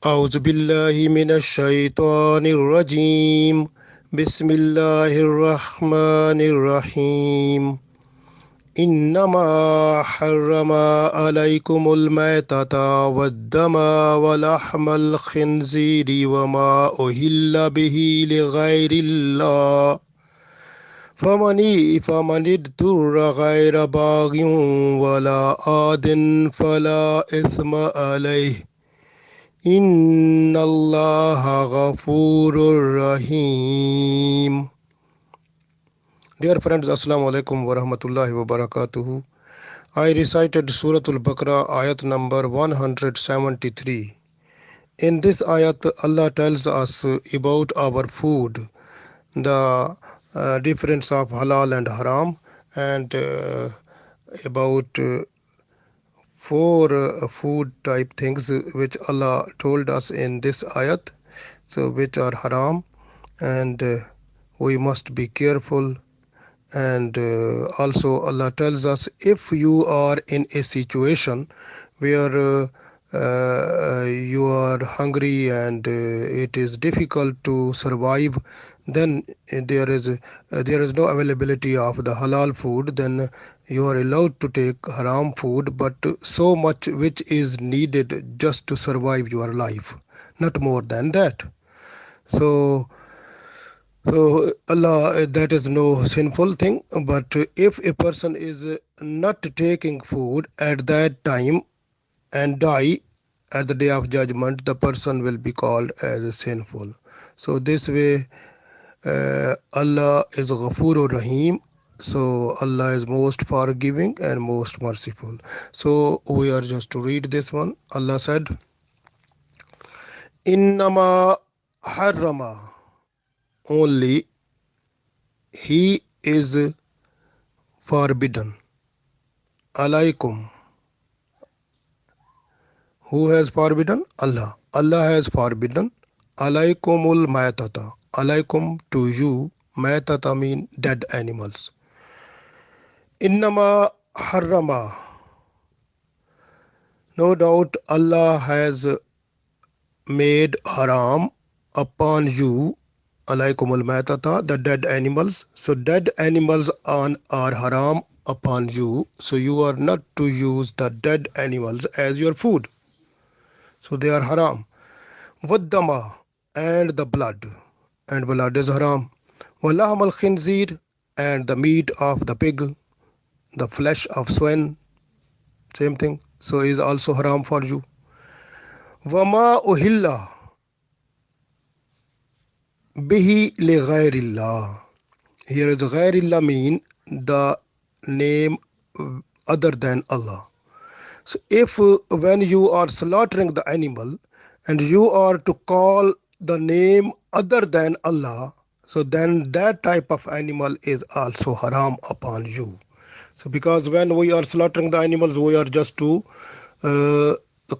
أعوذ بالله من الشيطان الرجيم. بسم الله الرحمن الرحيم. إنما حرم عليكم الميتة والدم ولحم الخنزير وما أهل به لغير الله فمن اضطر غير باغ ولا عاد فلا إثم عليه إن الله غفور رحيم. Dear friends, Assalamu alaikum wa rahmatullahi wa barakatuhu. I recited Surah Al-Baqarah ayat number 173. In this ayat, Allah tells us about our food, the difference of halal and haram, and about four food type things which Allah told us in this ayat, so which are haram, and we must be careful. And also Allah tells us, if you are in a situation where you are hungry and it is difficult to survive, then there is no availability of the halal food, then you are allowed to take haram food, but so much which is needed just to survive your life, not more than that. So Allah, that is no sinful thing. But if a person is not taking food at that time and die at the day of judgment, the person will be called as sinful. So this way, Allah is Ghafur Rahim. So Allah is most forgiving and most merciful. So we are just to read this one. Allah said, Innama harrama, only he is forbidden. Alaikum. Who has forbidden? Allah. Allah has forbidden. Alaikumul maitata. Alaikum, to you. Maitata mean dead animals. Innama harrama. No doubt Allah has made haram upon you. Alaikumul maitata, the dead animals. So dead animals are haram upon you. So you are not to use the dead animals as your food. So they are haram. Waddama, and the blood. And blood is haram. Walaham al khinzir, and the meat of the pig, the flesh of swine, same thing. So is also haram for you. Wama uhilla bihi li ghairillah. Here is ghairillah mean the name other than Allah. So if when you are slaughtering the animal and you are to call the name other than Allah, so then that type of animal is also haram upon you. So because when we are slaughtering the animals, we are just to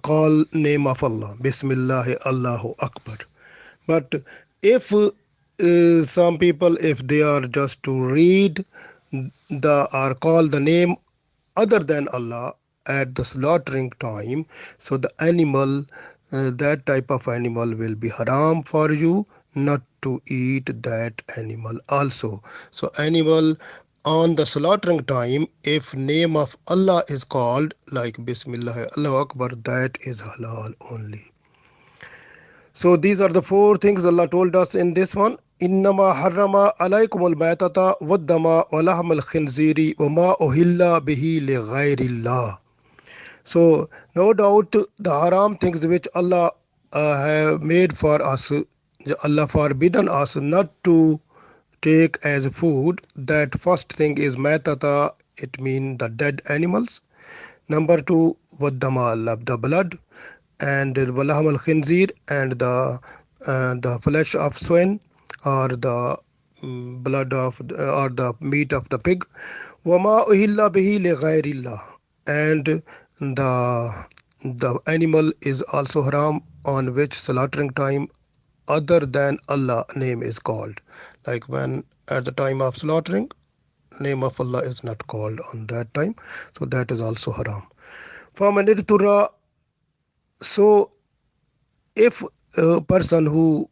call name of Allah, Bismillah, Allahu Akbar. But if some people, if they are just to read the or call the name other than Allah at the slaughtering time, so the animal, that type of animal will be haram for you not to eat that animal also. So animal on the slaughtering time, if name of Allah is called like Bismillah, Allahu Akbar, that is halal only. So these are the four things Allah told us in this one. إنما حرم عليكم الميتة والدم ولحم الخنزير وما أهل به لغير الله. So no doubt the haram things which Allah have made for us, Allah forbidden us not to take as food. That first thing is matata, it means the dead animals. Number two, waddama, the blood, and walaham al khinzir, and the flesh of swine, or the blood of or the meat of the pig. Wama uhilla bihi li ghairillah, and the animal is also haram on which slaughtering time other than Allah name is called. Like when at the time of slaughtering, name of Allah is not called on that time, so that is also haram. فَمَنِ اضْطُرَّ, so if a person who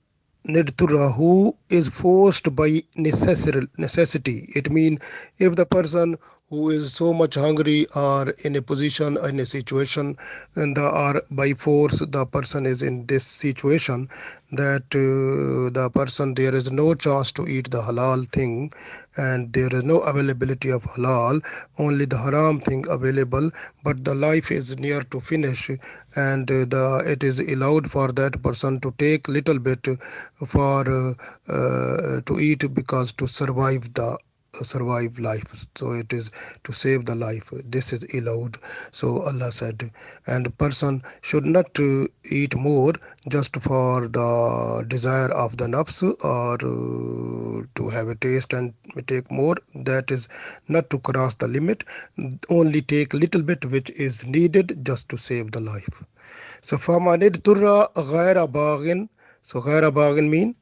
nidturra, who is forced by necessity, it means if the person who is so much hungry or in a position, in a situation, and or by force the person is in this situation, that the person, there is no chance to eat the halal thing, and there is no availability of halal, only the haram thing available, but the life is near to finish, and it is allowed for that person to take little bit for to eat, because to survive life, so it is to save the life, this is allowed. So Allah said, and person should not eat more just for the desire of the nafs, or to have a taste and take more, that is not to cross the limit, only take little bit which is needed just to save the life. So famanid turra ghaira baghin, so ghaira baghin mean,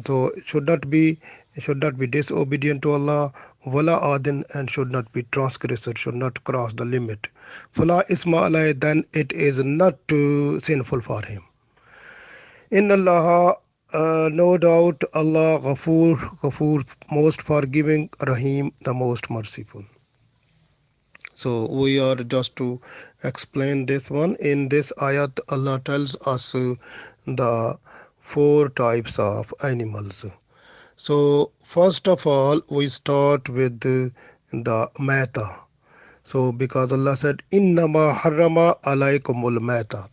so it should not be disobedient to Allah, wala adin, and should not be transgressor, should not cross the limit. Fala isma alay, then it is not sinful for him. In Allah, no doubt Allah Ghafoor, most forgiving, Rahim, the most merciful. So we are just to explain this one. In this ayat, Allah tells us the four types of animals. So first of all, we start with the mata. So because Allah said, Innama harrama alaykumul mata.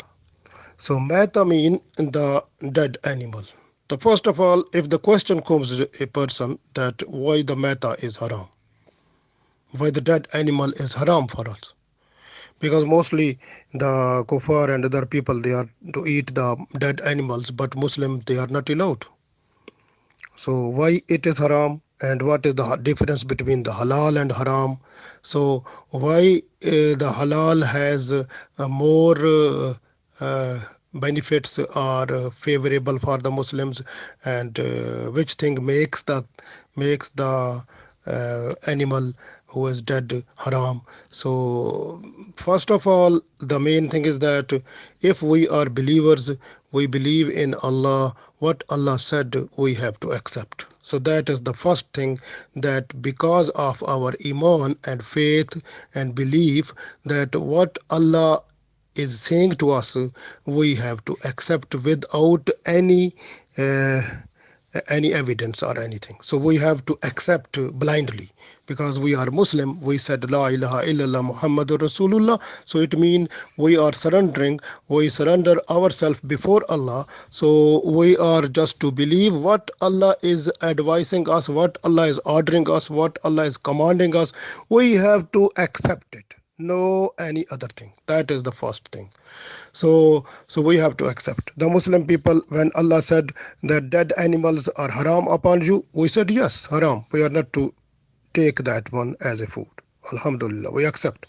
So mata mean the dead animal. So first of all, if the question comes to a person that why the mata is haram, why the dead animal is haram for us, because mostly the kuffar and other people, they are to eat the dead animals, but Muslim, they are not allowed. So why it is haram, and what is the difference between the halal and haram? So why the halal has more benefits are favorable for the Muslims, and which thing makes the animal who is dead haram? So first of all, the main thing is that if we are believers, we believe in Allah, what Allah said we have to accept. So that is the first thing, that because of our iman and faith and belief, that what Allah is saying to us, we have to accept without any evidence or anything. So we have to accept blindly, because we are Muslim. We said La ilaha illallah Muhammadur Rasulullah. So it means we are surrendering, we surrender ourselves before Allah. So we are just to believe what Allah is advising us, what Allah is ordering us, what Allah is commanding us. We have to accept it, no any other thing. That is the first thing. So we have to accept. The Muslim people, when Allah said that dead animals are haram upon you, we said yes, haram. We are not to take that one as a food. Alhamdulillah, we accept.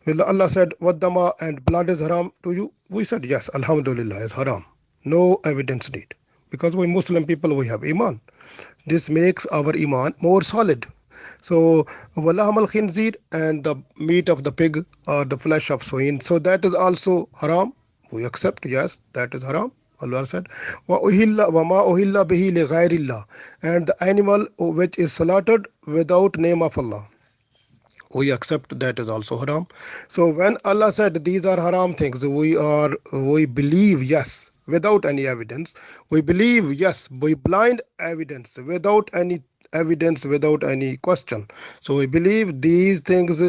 When Allah said waddama, and blood is haram to you, we said yes, Alhamdulillah, is haram. No evidence need. Because we Muslim people, we have iman. This makes our iman more solid. So walaham al khinzir, and the meat of the pig or the flesh of swine, so that is also haram. We accept, yes, that is haram. Allah said, wa uhilla wa ma uhilla bihi li ghairillah, and the animal which is slaughtered without name of Allah, we accept, that is also haram. So when Allah said these are haram things, we believe yes, without any evidence. We believe yes, we blind evidence, without any evidence, without any question. So we believe these things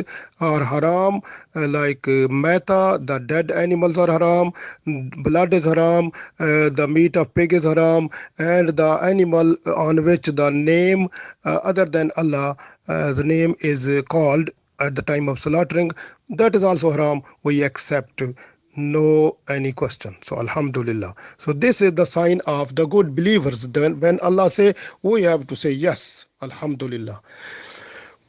are haram, like meta, the dead animals are haram, blood is haram, the meat of pig is haram, and the animal on which the name other than Allah, the name is called at the time of slaughtering, that is also haram. We accept, no any question. So alhamdulillah. So this is the sign of the good believers. Then when Allah say, we have to say yes, alhamdulillah.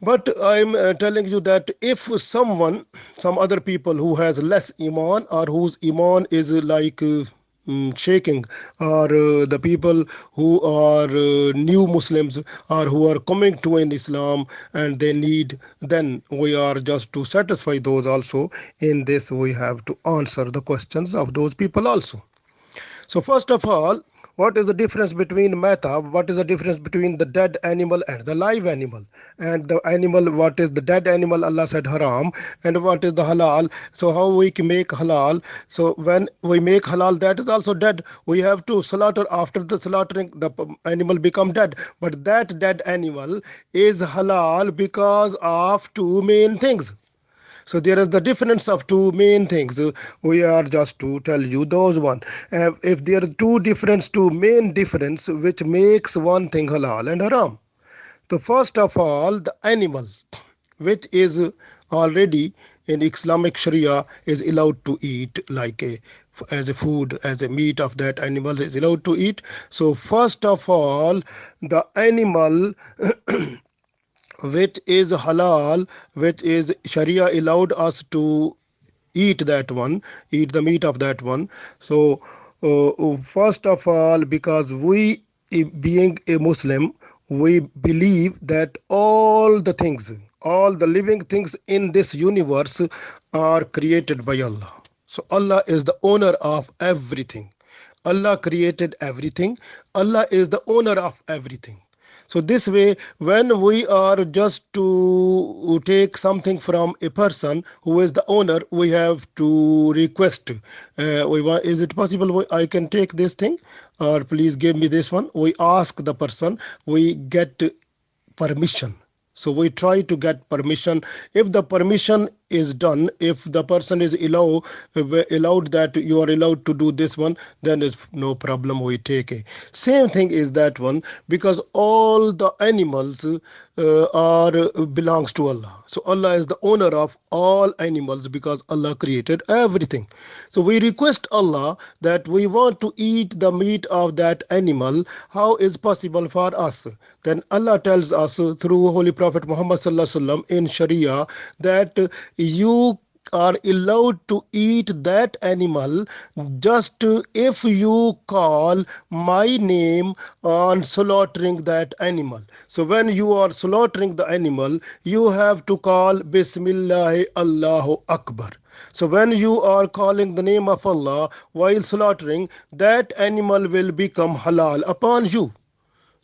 But I'm telling you that if some other people who has less iman, or whose iman is like shaking, or the people who are new Muslims, or who are coming to in Islam and they need, then we are just to satisfy those also. In this we have to answer the questions of those people also. So first of all, what is the difference between meta? What is the difference between the dead animal and the live animal? And the animal, what is the dead animal? Allah said haram. And what is the halal? So how we can make halal? So when we make halal, that is also dead. We have to slaughter. After the slaughtering, the animal become dead. But that dead animal is halal because of two main things. So there is the difference of two main things. We are just to tell you those one. If there are two main difference which makes one thing halal and haram. So first of all, the animal, which is already in Islamic Sharia is allowed to eat like a as a food, as a meat of that animal is allowed to eat. So first of all, the animal which is halal, which is Sharia allowed us to eat that one, eat the meat of that one. So, first of all, because we, being a Muslim, we believe that all the things, all the living things in this universe are created by Allah. So, Allah is the owner of everything. Allah created everything. Allah is the owner of everything. So this way, when we are just to take something from a person who is the owner, we have to request. Is it possible I can take this thing, or please give me this one? We ask the person. We get permission. So we try to get permission. If the permission is done, if the person is allowed that you are allowed to do this one, then is no problem, we take it. Same thing is that one, because all the animals are belongs to Allah. So Allah is the owner of all animals because Allah created everything. So we request Allah that we want to eat the meat of that animal. How is possible for us? Then Allah tells us through Holy Prophet Muhammad sallallahu alaihi wasallam in Sharia that you are allowed to eat that animal just if you call my name on slaughtering that animal. So when you are slaughtering the animal, you have to call Bismillah Allahu Akbar. So when you are calling the name of Allah while slaughtering, that animal will become halal upon you.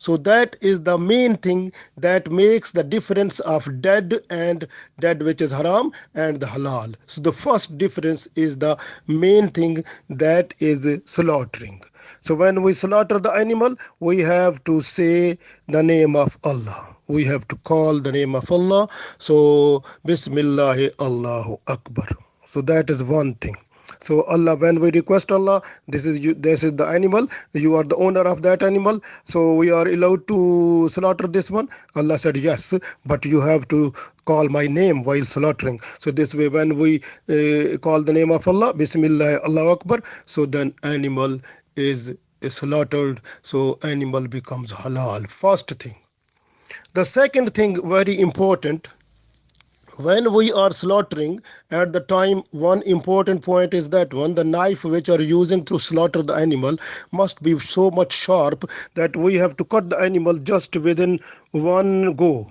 So that is the main thing that makes the difference of dead and dead which is haram and the halal. So the first difference is the main thing, that is slaughtering. So when we slaughter the animal, we have to say the name of Allah. We have to call the name of Allah. So Bismillah Allahu Akbar. So that is one thing. So Allah, when we request Allah, this is you, this is the animal, you are the owner of that animal, so we are allowed to slaughter this one. Allah said yes, but you have to call my name while slaughtering. So this way, when we call the name of Allah, Bismillah Allahu Akbar, so then animal is slaughtered, so animal becomes halal. First thing. The second thing, very important, when we are slaughtering at the time, one important point is that one, the knife which are using to slaughter the animal must be so much sharp that we have to cut the animal just within one go.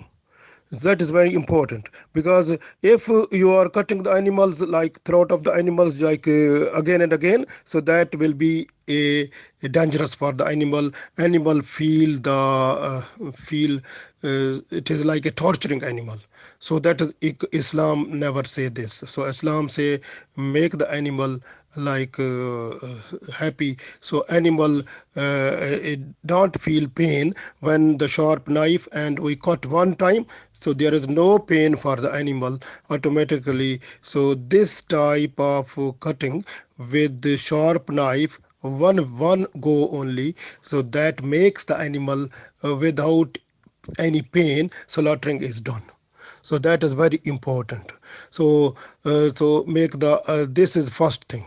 That is very important, because if you are cutting the animals like throat of the animals like again and again, so that will be a dangerous for the animal feel the feel it is like a torturing animal. So that is Islam never say this. So Islam say make the animal like happy, so animal it don't feel pain when the sharp knife and we cut one time, so there is no pain for the animal automatically. So this type of cutting with the sharp knife, one go only, so that makes the animal without any pain, slaughtering is done. So that is very important. So so make the this is first thing.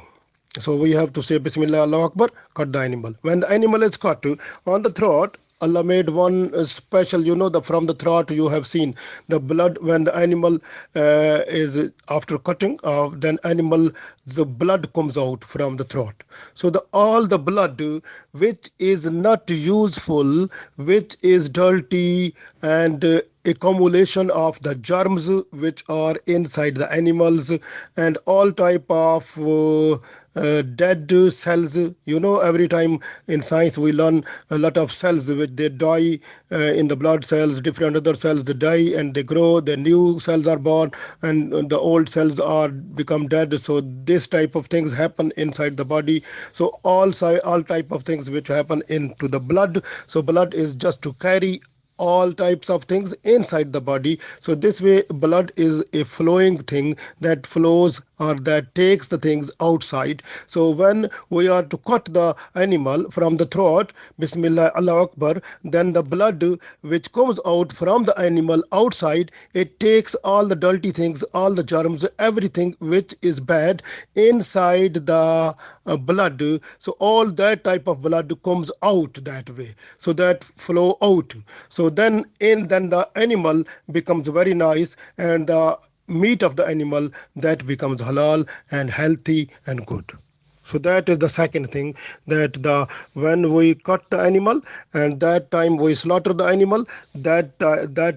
So we have to say Bismillah Allahu Akbar, cut the animal. When the animal is cut on the throat, Allah made one special, from the throat you have seen the blood when the animal is after cutting, then animal, the blood comes out from the throat. So all the blood which is not useful, which is dirty and accumulation of the germs which are inside the animals, and all type of dead cells. Every time in science we learn a lot of cells which they die in the blood cells, different other cells they die and they grow, the new cells are born, and the old cells are become dead. So this type of things happen inside the body. So all type of things which happen into the blood. So blood is just to carry all types of things inside the body. So this way blood is a flowing thing that flows or that takes the things outside. So when we are to cut the animal from the throat, Bismillah, Allah Akbar, then the blood which comes out from the animal outside, it takes all the dirty things, all the germs, everything which is bad inside the blood. So all that type of blood comes out that way, so that flow out. So then the animal becomes very nice, and the meat of the animal that becomes halal and healthy and good. So that is the second thing, that when we cut the animal and that time we slaughter the animal, that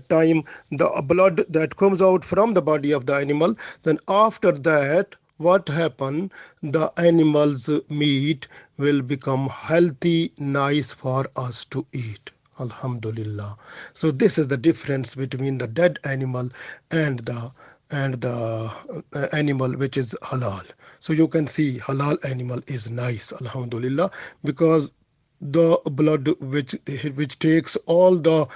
time the blood that comes out from the body of the animal, then after that what happen, the animal's meat will become healthy, nice for us to eat. Alhamdulillah. So this is the difference between the dead animal and the animal which is halal. So you can see halal animal is nice, alhamdulillah, because the blood which takes all the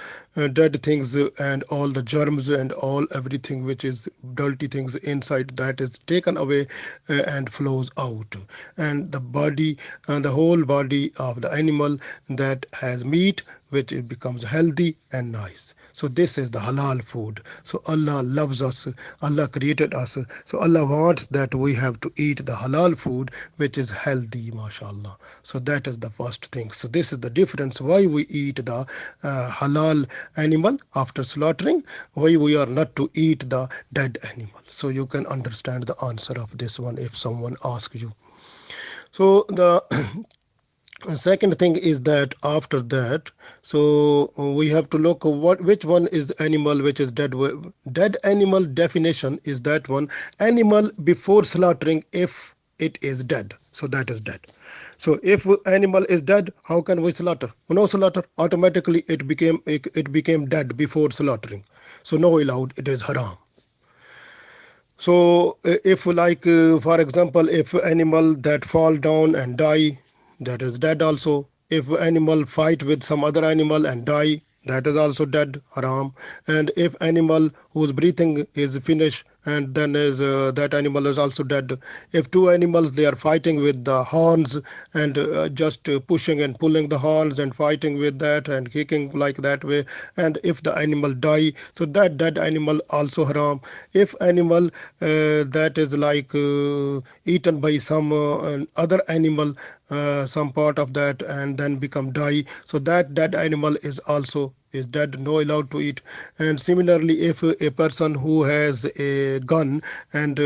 dead things and all the germs and all everything which is dirty things inside, that is taken away and flows out, and the body and the whole body of the animal that has meat which it becomes healthy and nice. So this is the halal food. So Allah loves us, Allah created us, so Allah wants that we have to eat the halal food which is healthy, mashallah. So that is the first thing. So this is the difference why we eat the halal animal after slaughtering, why we are not to eat the dead animal. So you can understand the answer of this one if someone asks you. So the second thing is that after that, so we have to look which one is animal which is dead. Dead animal definition is that one animal before slaughtering, if it is dead, so that is dead. So if animal is dead, how can we slaughter? No slaughter, automatically it became dead before slaughtering, so no allowed, it is haram. So if like for example, if animal that fall down and die, that is dead also. If animal fight with some other animal and die, that is also dead, haram. And if animal whose breathing is finished, and then is that animal is also dead. If two animals they are fighting with the horns and just pushing and pulling the horns and fighting with that and kicking like that way, and if the animal die, so that dead animal also haram. If animal that is like eaten by some other animal, some part of that, and then become die, so that dead animal is also is dead, no allowed to eat. And similarly, if a person who has a gun and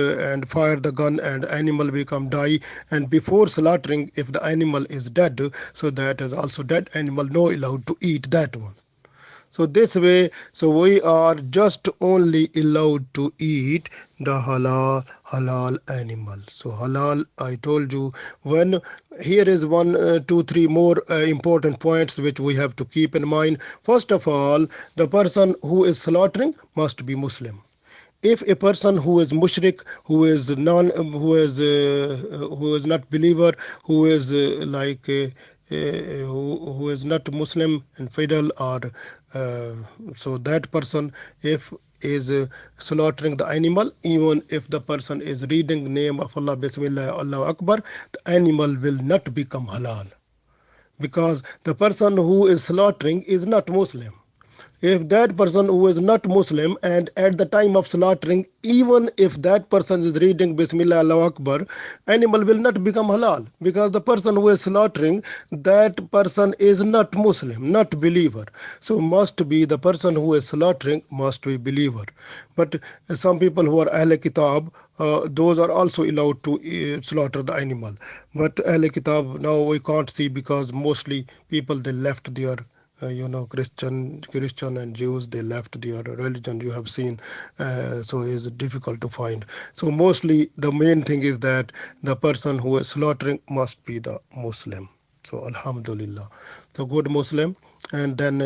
fire the gun and animal become die, and before slaughtering if the animal is dead, so that is also dead animal, no allowed to eat that one. So this way, so we are just only allowed to eat the halal animal. So halal, I told you, when here is one, two, three more important points which we have to keep in mind. First of all, the person who is slaughtering must be Muslim. If a person who is mushrik, who is not believer, who is who is not Muslim and fidel, or so that person if is slaughtering the animal, even if the person is reading name of Allah, Bismillah, Allah Akbar, the animal will not become halal, because the person who is slaughtering is not Muslim. If that person who is not Muslim and at the time of slaughtering, even if that person is reading Bismillah Allah Akbar, animal will not become halal, because the person who is slaughtering, that person is not Muslim, not believer. So must be the person who is slaughtering must be believer. But some people who are Ahl Kitab, those are also allowed to slaughter the animal. But Ahl Kitab now we can't see, because mostly people they left their Christian and Jews, they left their religion, you have seen. So it's difficult to find. So mostly the main thing is that the person who is slaughtering must be the Muslim. So Alhamdulillah, the good Muslim. And then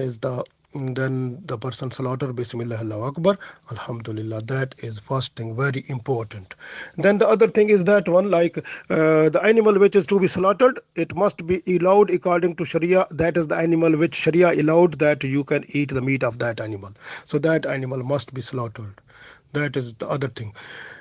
the person slaughter, Bismillah, Allahu Akbar, Alhamdulillah. That is first thing, very important. Then the other thing is that one, like the animal which is to be slaughtered, it must be allowed according to Sharia. That is the animal which Sharia allowed, that you can eat the meat of that animal. So that animal must be slaughtered. That is the other thing.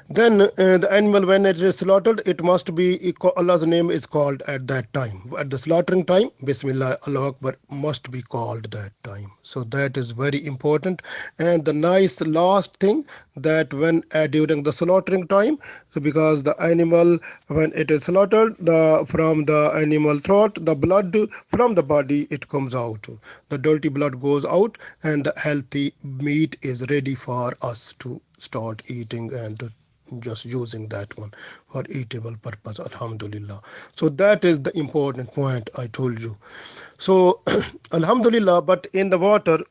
Then the animal, when it is slaughtered, it must be Allah's name is called at that time. At the slaughtering time, Bismillah, Allah Akbar must be called that time. So that is very important. And the nice last thing, that when during the slaughtering time, so because the animal, when it is slaughtered, from the animal throat, the blood from the body, it comes out. The dirty blood goes out, and the healthy meat is ready for us to start eating and just using that one for eatable purpose. Alhamdulillah. So that is the important point I told you. So Alhamdulillah, but in the water,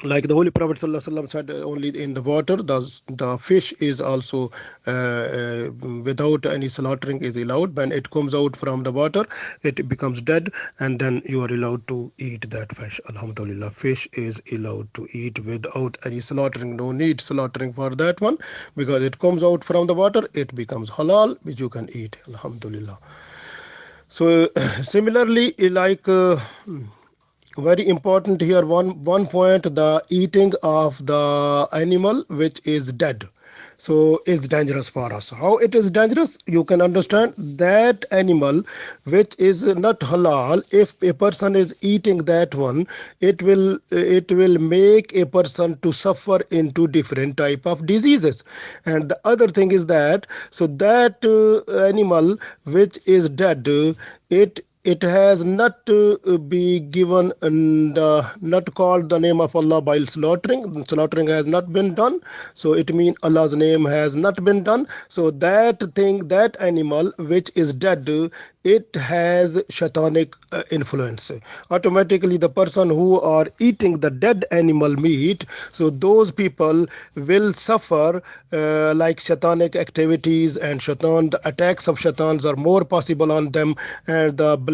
like the Holy Prophet ﷺ said, only in the water, the fish is also without any slaughtering is allowed. When it comes out from the water, it becomes dead, and then you are allowed to eat that fish. Alhamdulillah, fish is allowed to eat without any slaughtering. No need slaughtering for that one, because it comes out from the water, it becomes halal, which you can eat. Alhamdulillah. So similarly, like very important here, one point, the eating of the animal which is dead, so is dangerous for us. How it is dangerous? You can understand that animal which is not halal, if a person is eating that one, it will make a person to suffer into different type of diseases. And the other thing is that, so that animal which is dead, it has not be given and not called the name of Allah while slaughtering. Slaughtering has not been done, so it means Allah's name has not been done. So that thing, that animal which is dead, it has shaitanic influence. Automatically the person who are eating the dead animal meat, so those people will suffer like shaitanic activities, and the attacks of shaitans are more possible on them, and the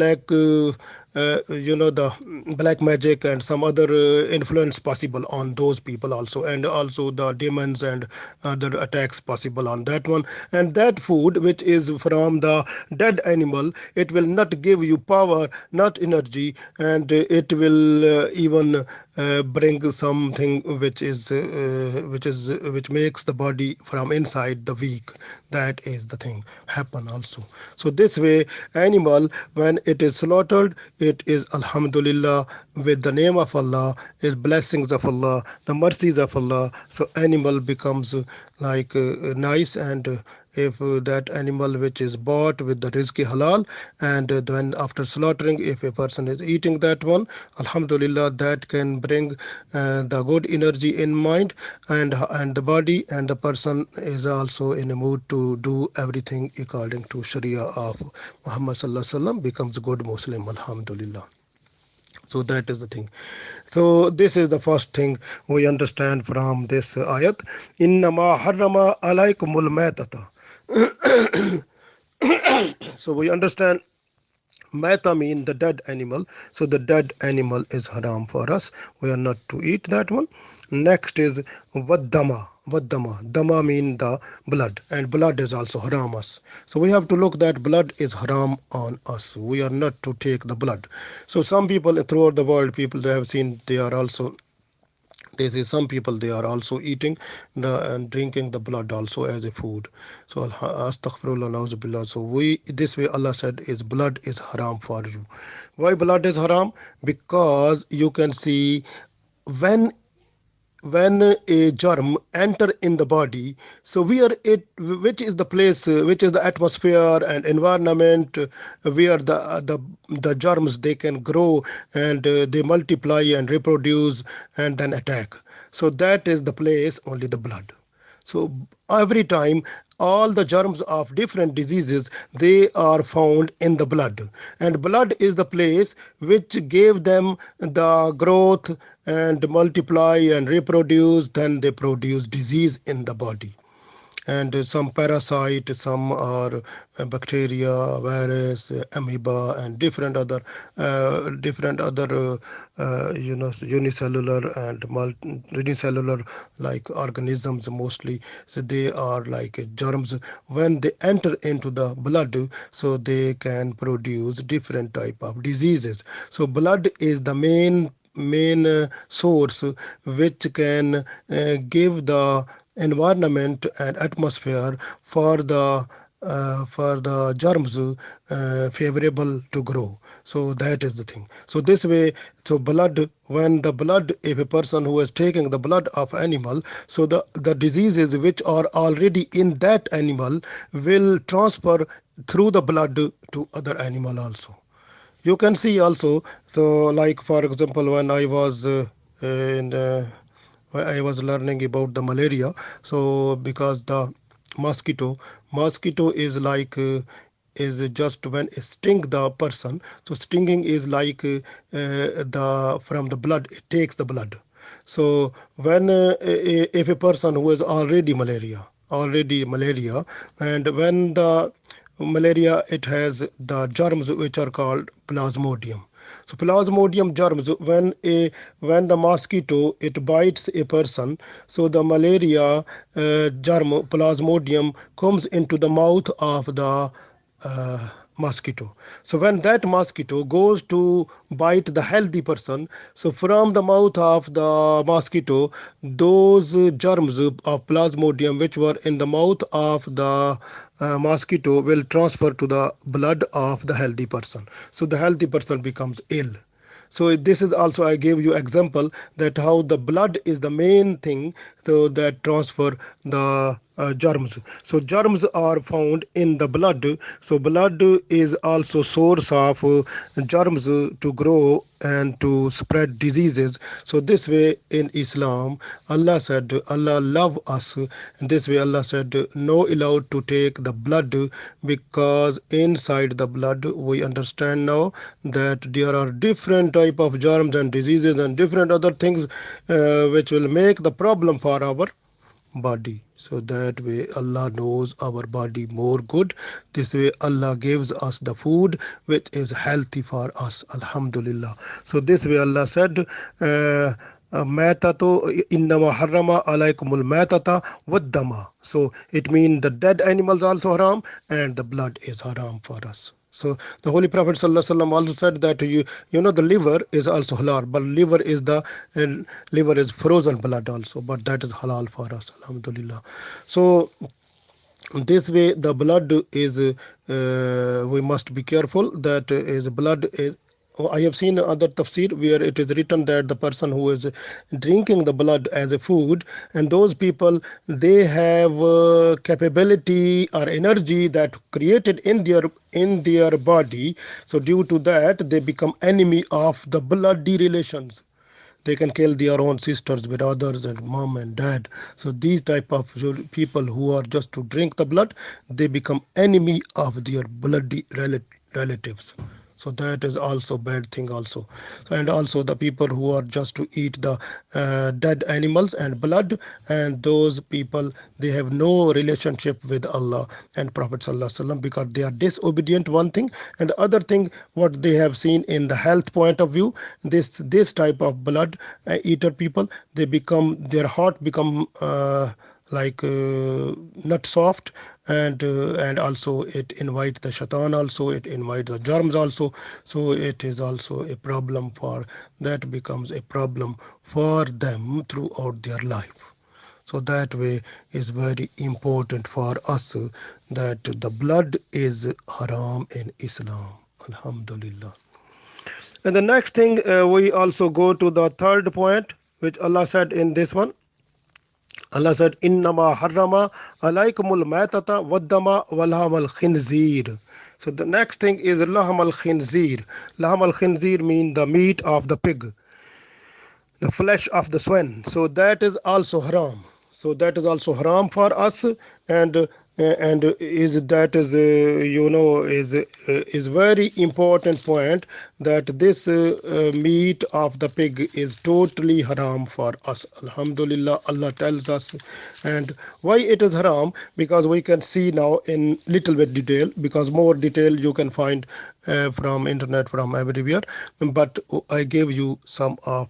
the black magic and some other influence possible on those people also, and also the demons and other attacks possible on that one. And that food which is from the dead animal, it will not give you power, not energy, and it will even bring something which makes the body from inside the weak. That is the thing happen also. So this way, animal, when it is slaughtered, it is Alhamdulillah, with the name of Allah, is blessings of Allah, the mercies of Allah. So animal becomes like nice. And if that animal which is bought with the rizki halal, and then after slaughtering, if a person is eating that one, Alhamdulillah, that can bring the good energy in mind and the body, and the person is also in a mood to do everything according to Sharia of Muhammad sallallahu alaihi wasallam, becomes a good Muslim. Alhamdulillah. So that is the thing. So this is the first thing we understand from this ayat. Innama harrama alaykumul maitata. So we understand Maita mean the dead animal. So the dead animal is haram for us. We are not to eat that one. Next is Vaddama. Vaddama. Dama mean the blood. And blood is also haram us. So we have to look that blood is haram on us. We are not to take the blood. So some people throughout the world, people they have seen, they are also, they say some people they are also eating and drinking the blood also as a food. So astaghfirullah, nauzubillah. So this way Allah said is blood is haram for you. Why blood is haram? Because you can see when a germ enter in the body, so which is the place, which is the atmosphere and environment where the germs they can grow, and they multiply and reproduce and then attack. So that is the place only the blood. So every time all the germs of different diseases, they are found in the blood. And blood is the place which gave them the growth and multiply and reproduce. Then they produce disease in the body, and some parasite, some are bacteria, virus, amoeba, and different other unicellular and unicellular like organisms mostly. So they are like germs. When they enter into the blood, so they can produce different type of diseases. So blood is the main source which can give the environment and atmosphere for the germs favorable to grow. So that is the thing. So this way, so blood, when the blood, if a person who is taking the blood of animal, so the diseases which are already in that animal will transfer through the blood to other animal also. You can see also, so like for example, when I was in I was learning about the malaria. So because the mosquito is like is just when it sting the person. So stinging is like the from the blood, it takes the blood. So when if a person who is already malaria, and when the malaria, it has the germs which are called plasmodium. So plasmodium germs, when the mosquito it bites a person, so the malaria germ plasmodium comes into the mouth of the mosquito. So when that mosquito goes to bite the healthy person, so from the mouth of the mosquito, those germs of plasmodium which were in the mouth of the mosquito will transfer to the blood of the healthy person. So the healthy person becomes ill. So this is also, I gave you example that how the blood is the main thing, so that transfer the germs. So germs are found in the blood. So blood is also source of germs to grow and to spread diseases. So this way in Islam, Allah said, Allah love us. This way Allah said, no allowed to take the blood, because inside the blood we understand now that there are different type of germs and diseases and different other things which will make the problem for our body. So that way Allah knows our body more good. This way Allah gives us the food which is healthy for us. Alhamdulillah. So this way Allah said, Matatu innama harrama alaykumul matata waddama. So it means the dead animals also haram and the blood is haram for us. So the Holy Prophet ﷺ also said that you know the liver is also halal, but liver is frozen blood also, but that is halal for us. Alhamdulillah. So this way the blood is we must be careful that is blood is. I have seen other tafsir where it is written that the person who is drinking the blood as a food, and those people, they have capability or energy that created in their body. So due to that, they become enemy of the bloody relations. They can kill their own sisters, brothers, and mom and dad. So these type of people who are just to drink the blood, they become enemy of their bloody relatives. So that is also bad thing also. And also the people who are just to eat the dead animals and blood, and those people, they have no relationship with Allah and Prophet ﷺ, because they are disobedient, one thing, and the other thing what they have seen in the health point of view, this type of blood eater people, they become, their heart become like not soft, and also it invite the shaitan also, it invite the germs also. So it is also a problem for, that becomes a problem for them throughout their life. So that way is very important for us that the blood is haram in Islam. Alhamdulillah. And the next thing, we also go to the third point which Allah said in this one. Allah said, Innama harrama alaykumul matata waddama walham al khinzir. So the next thing is laham al khinzir. Laham al khinzir mean the meat of the pig, the flesh of the swan. So that is also haram. So that is also haram for us. And and is very important point, that this meat of the pig is totally haram for us. Alhamdulillah, Allah tells us. And why it is haram? Because we can see now in little bit detail, because more detail you can find from internet, from everywhere, but I gave you some of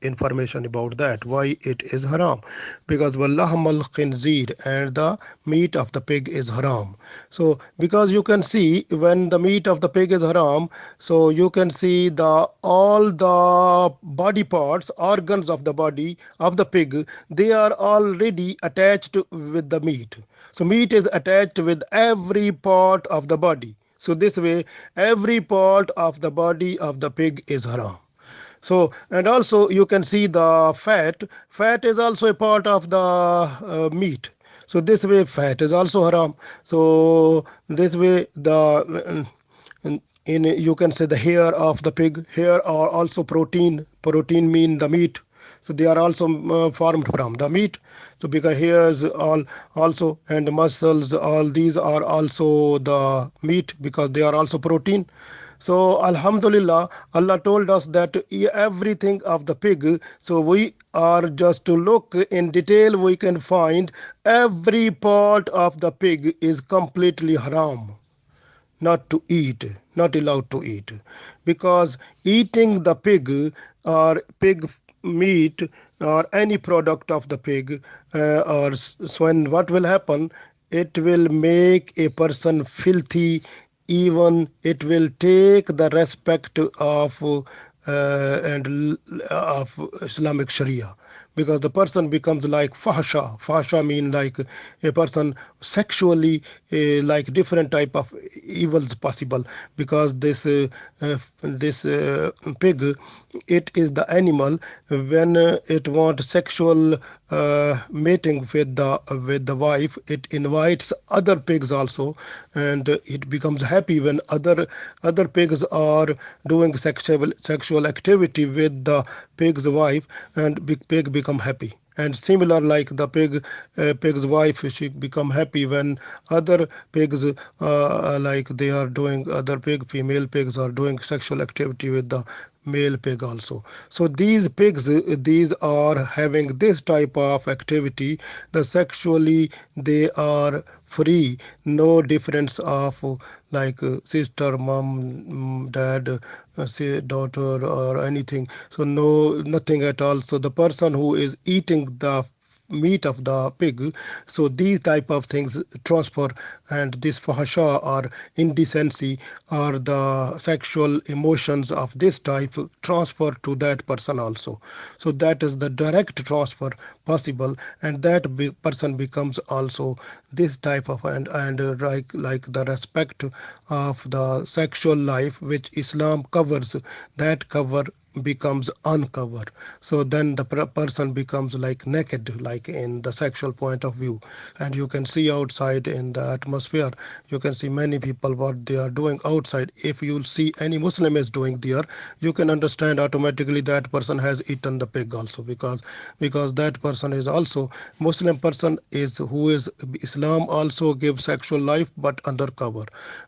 information about that, why it is haram. Because wallahm al khinzir, and the meat of the pig is haram. So because you can see, when the meat of the pig is haram, so you can see the all the body parts, organs of the body of the pig, they are already attached with the meat. So meat is attached with every part of the body. So this way every part of the body of the pig is haram. So, and also you can see the fat is also a part of the meat. So this way fat is also haram. So this way the in you can say the hair of the pig, hair are also protein mean the meat. So they are also formed from the meat. So because hairs all also, and muscles, all these are also the meat, because they are also protein. So Alhamdulillah, Allah told us that everything of the pig. So we are just to look in detail, we can find every part of the pig is completely haram, not to eat, not allowed to eat. Because eating the pig, or pig meat, or any product of the pig, or swine, what will happen? It will make a person filthy. Even it will take the respect of of Islamic Sharia, because the person becomes like fahsha. Fahsha mean like a person sexually, like different type of evils possible. Because this pig, it is the animal, when it wants sexual mating with the wife, it invites other pigs also, and it becomes happy when other pigs are doing sexual activity with the pig's wife, and big pig become happy. And similar, like the pig's wife, she become happy when other pigs, like they are doing, other female pigs are doing sexual activity with the male pig also. So these pigs, these are having this type of activity, the sexually they are free, no difference of like sister, mom, dad, say daughter, or anything. So no, nothing at all. So the person who is eating the meat of the pig, so these type of things transfer, and this fahasha or indecency or the sexual emotions of this type transfer to that person also. So that is the direct transfer possible, and that person becomes also this type of, and like the respect of the sexual life which Islam covers, that cover becomes uncovered. So then the person becomes like naked, like in the sexual point of view. And you can see outside in the atmosphere, you can see many people what they are doing outside. If you see any Muslim is doing there, you can understand automatically that person has eaten the pig also. Because that person is also Muslim person, is who is Islam also gives sexual life, but undercover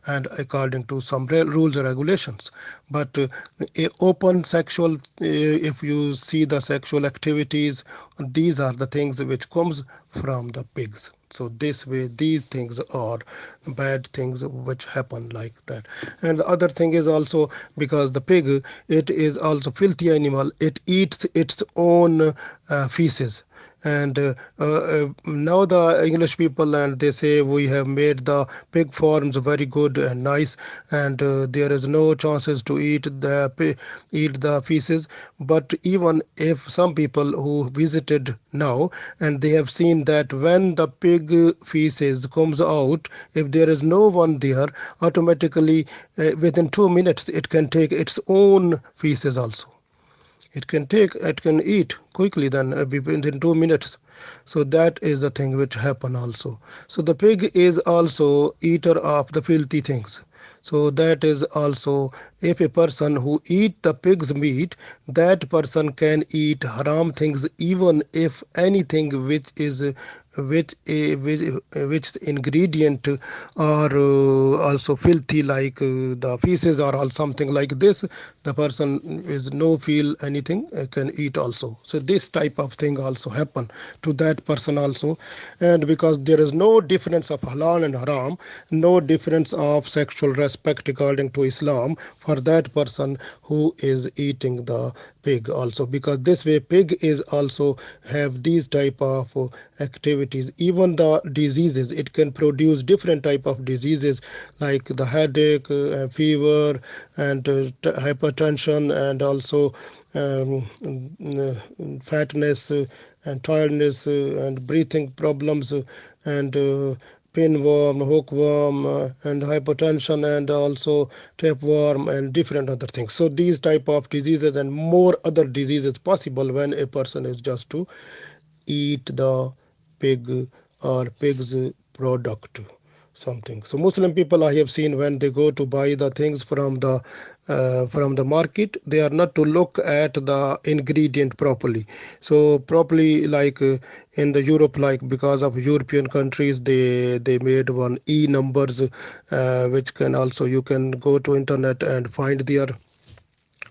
and according to some rules and regulations. But a open sexual, if you see the sexual activities, these are the things which comes from the pigs. So this way these things are bad things which happen like that. And the other thing is also, because the pig, it is also filthy animal, it eats its own feces. And now the English people, and they say we have made the pig farms very good and nice, and there is no chances to eat the feces. But even if some people who visited now, and they have seen that when the pig feces comes out, if there is no one there, automatically within 2 minutes it can take its own feces also. It can eat quickly than within 2 minutes. So that is the thing which happen also. So the pig is also eater of the filthy things. So that is also, if a person who eat the pig's meat, that person can eat haram things, even if anything which is which ingredient are also filthy, like the feces or all something like this, the person is no feel anything can eat also. So this type of thing also happen to that person also. And because there is no difference of halal and haram, no difference of sexual respect according to Islam for that person who is eating the pig also, because this way pig is also have these type of activities. Even the diseases, it can produce different type of diseases like the headache, fever, and hypertension, and also fatness, and tiredness, and breathing problems, and pinworm, hookworm, and hypertension, and also tapeworm, and different other things. So these type of diseases and more other diseases possible when a person is just to eat the pig or pig's product something. So Muslim people, I have seen, when they go to buy the things from the market, they are not to look at the ingredient properly. So properly, like in the Europe, like because of European countries, they made one E numbers, which can also, you can go to internet and find their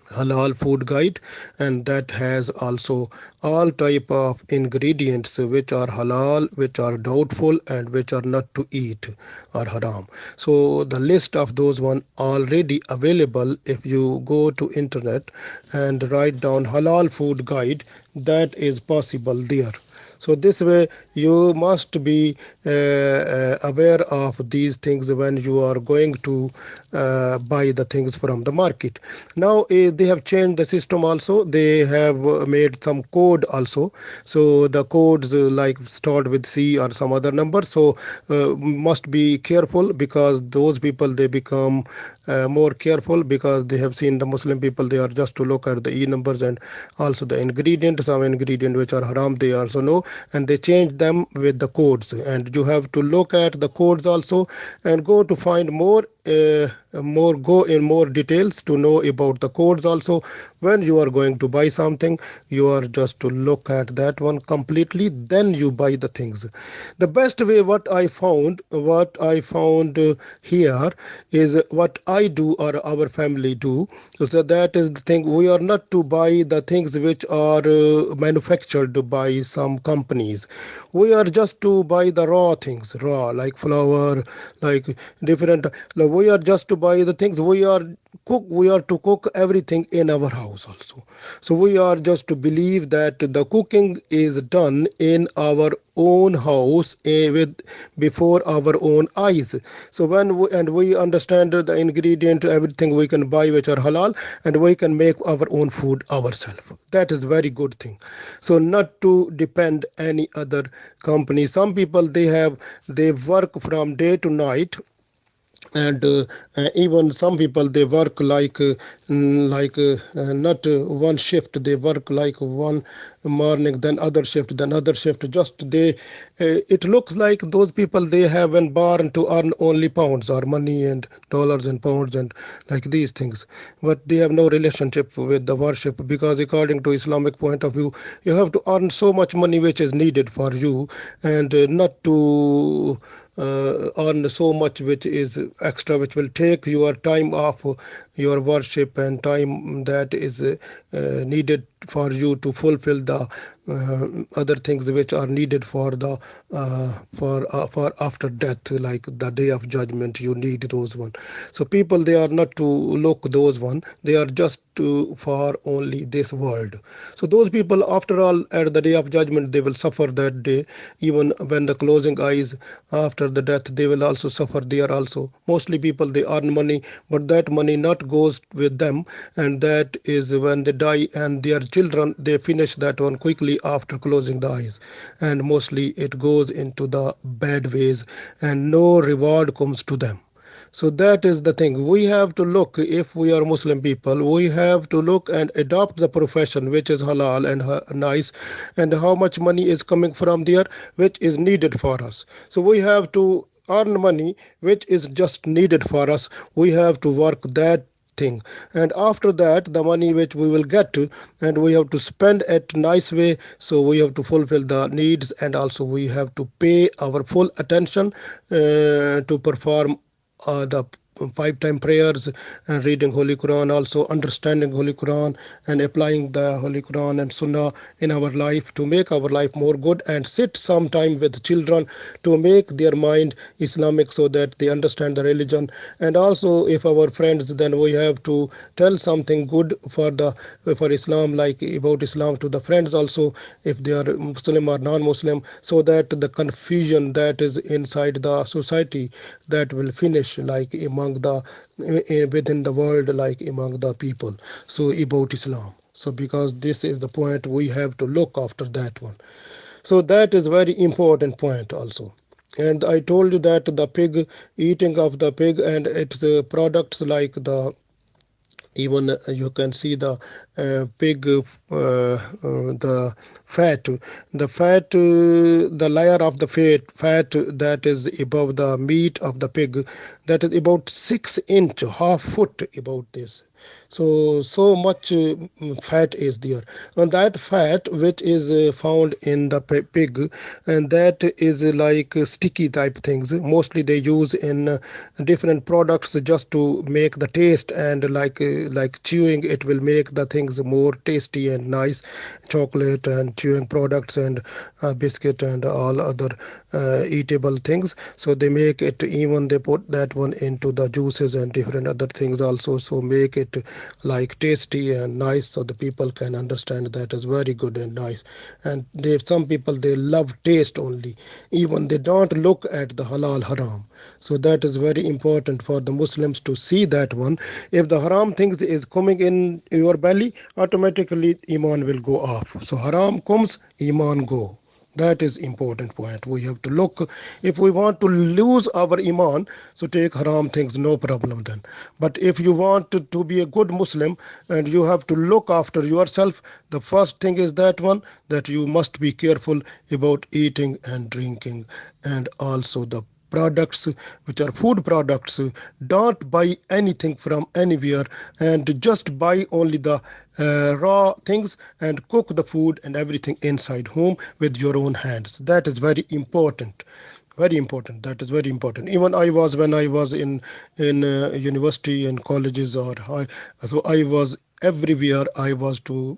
halal food guide, and that has also all type of ingredients which are halal, which are doubtful, and which are not to eat or haram. So the list of those one already available. If you go to internet and write down halal food guide, that is possible there. So this way you must be aware of these things when you are going to buy the things from the market. Now they have changed the system also. They have made some code also. So the codes like start with C or some other number. So must be careful, because those people, they become more careful, because they have seen the Muslim people, they are just to look at the E numbers, and also the ingredient, some ingredient which are haram they also know, and they change them with the codes. And you have to look at the codes also, and go to find more go in more details to know about the codes also. When you are going to buy something, you are just to look at that one completely, then you buy the things. The best way, what I found here is what I do or our family do. So that is the thing, we are not to buy the things which are manufactured by some companies. We are just to buy the raw things, raw, like flour, like different. Like, we are just to buy the things we are to cook everything in our house also. So we are just to believe that the cooking is done in our own house, with before our own eyes. So we understand the ingredient, everything we can buy which are halal, and we can make our own food ourselves. That is very good thing. So not to depend any other company. Some people, they work from day to night, and even some people, they work like not one shift, they work like one morning, then other shift, then other shift, just they it looks like those people, they have been born to earn only pounds or money and dollars and pounds and like these things, but they have no relationship with the worship, because according to Islamic point of view, you have to earn so much money which is needed for you, and not to earn so much which is extra, which will take your time off your worship, and time that is needed for you to fulfill the other things which are needed for the for after death, like the day of judgment. You need those one. So people, they are not to look those one, they are just to for only this world. So those people, after all, at the day of judgment, they will suffer that day. Even when the closing eyes after the death, they will also suffer there also. Mostly people, they earn money, but that money not goes with them, and that is when they die, and their children, they finish that one quickly after closing the eyes, and mostly it goes into the bad ways, and no reward comes to them. So that is the thing. We have to look, if we are Muslim people, we have to look and adopt the profession which is halal and nice, and how much money is coming from there, which is needed for us. So we have to earn money which is just needed for us. We have to work that thing, and after that the money which we will get, and we have to spend it nice way, so we have to fulfill the needs, and also we have to pay our full attention to perform the 5 time prayers, and reading Holy Quran, also understanding Holy Quran and applying the Holy Quran and Sunnah in our life to make our life more good, and sit some time with children to make their mind Islamic so that they understand the religion. And also if our friends, then we have to tell something good for Islam, like about Islam, to the friends also, if they are Muslim or non-Muslim, so that the confusion that is inside the society, that will finish, like among the within the world, like among the people, so about Islam. So because this is the point, we have to look after that one. So that is very important point also. And I told you that the pig, eating of the pig and its products, like the, even you can see the pig, the fat, the layer of the fat that is above the meat of the pig, that is about 6 inch, half foot about this. So much fat is there, and that fat which is found in the pig, and that is like sticky type things. Mostly they use in different products just to make the taste, and like chewing, it will make the things more tasty and nice. Chocolate and chewing products and biscuit and all other eatable things, so they make it, even they put that one into the juices and different other things also, so make it like tasty and nice, so the people can understand that is very good and nice. And some people, they love taste only, even they don't look at the halal haram. So that is very important for the Muslims to see that one. If the haram things is coming in your belly, automatically iman will go off. So haram comes, iman go. That is important point. We have to look. If we want to lose our iman, so take haram things, no problem then. But if you want to be a good Muslim, and you have to look after yourself, the first thing is that one, that you must be careful about eating and drinking, and also the products which are food products. Don't buy anything from anywhere, and just buy only the raw things, and cook the food and everything inside home with your own hands. That is very important, very important. That is very important. Even I was, when I was in university and colleges or high, so I was everywhere, I was to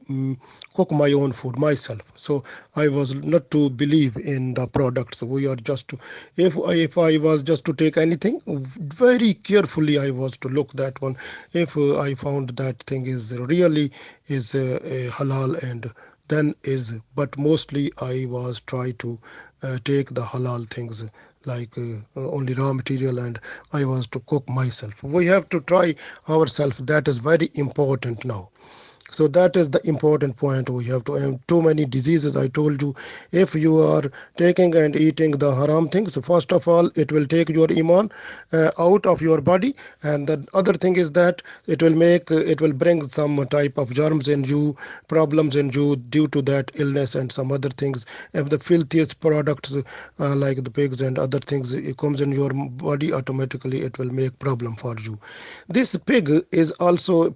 cook my own food myself. So I was not to believe in the products. We are just to, if I was just to take anything, very carefully I was to look that one, if I found that thing is really is halal, and then is, but mostly I was try to take the halal things, like only raw material, and I was to cook myself. We have to try ourselves. That is very important now. So that is the important point. We have to have too many diseases. I told you, if you are taking and eating the haram things, first of all, it will take your iman out of your body, and the other thing is that it will bring some type of germs in you, problems in you due to that illness and some other things. If the filthiest products like the pigs and other things, it comes in your body, automatically it will make problem for you. This pig is also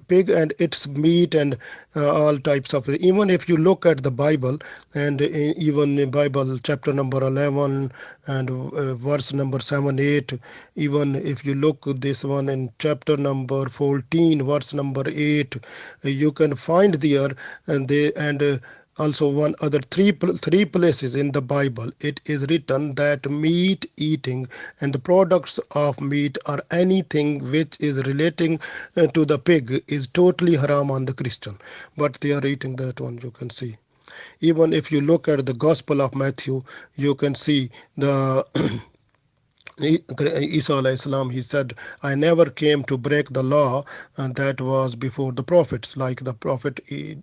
pig, and its meat and all types of, even if you look at the Bible, and even in Bible chapter number 11 and verse number 7 8, even if you look this one in chapter number 14 verse number 8, you can find there, and they and also one other three places in the Bible, it is written that meat eating and the products of meat, or anything which is relating to the pig, is totally haram on the Christian. But they are eating that one, you can see. Even if you look at the Gospel of Matthew, you can see the Isa alayhi salam, he said, I never came to break the law, and that was before the prophets, like the prophet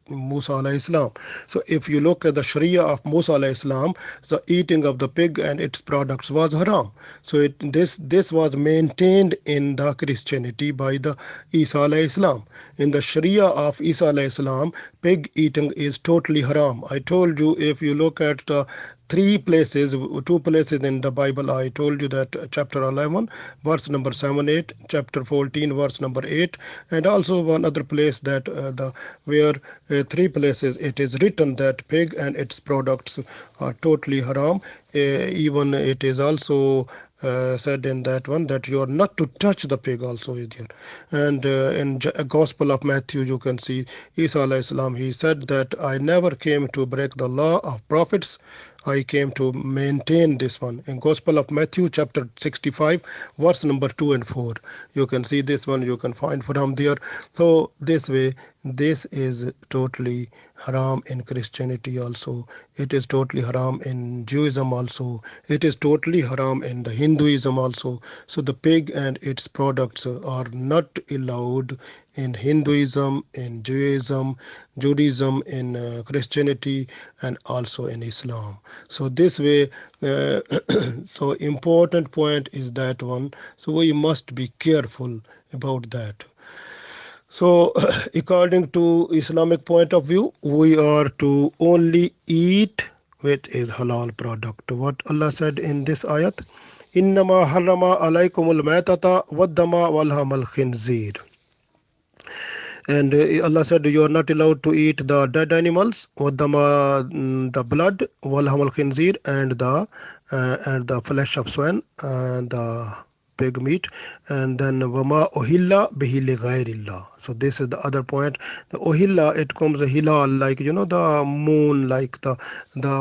Musa alayhi salam. So if you look at the Sharia of Musa alayhi salam, the eating of the pig and its products was haram. So this was maintained in the Christianity by the Isa alayhi salam. In the Sharia of Isa alayhi salam, pig eating is totally haram. I told you, if you look at the two places in the Bible. I told you that chapter 11, verse number 7, 8, chapter 14, verse number 8, and also one other place that where three places it is written that pig and its products are totally haram. Even it is also said in that one that you are not to touch the pig also with here. And in Gospel of Matthew, you can see Isa alayhi salam, he said that I never came to break the law of prophets. I came to maintain this one. In Gospel of Matthew, chapter 65, verse number 2 and 4. You can see this one, you can find from there. So, this way, this is totally haram in Christianity also. It is totally haram in Judaism also. It is totally haram in the Hinduism also. So, the pig and its products are not allowed in Hinduism, in Judaism, in Christianity, and also in Islam. So this way, so important point is that one. So we must be careful about that. So according to Islamic point of view, we are to only eat which is halal product. What Allah said in this ayat, إنما حرم عليكم الميتة والدم ولحم الخنزير. And Allah said, you are not allowed to eat the dead animals, the blood, walhamal khinzir, and the flesh of swine, and the pig meat, and then wama ohilla bihi li ghairillah. So this is the other point. The ohilla, it comes a hilal, like the moon, like the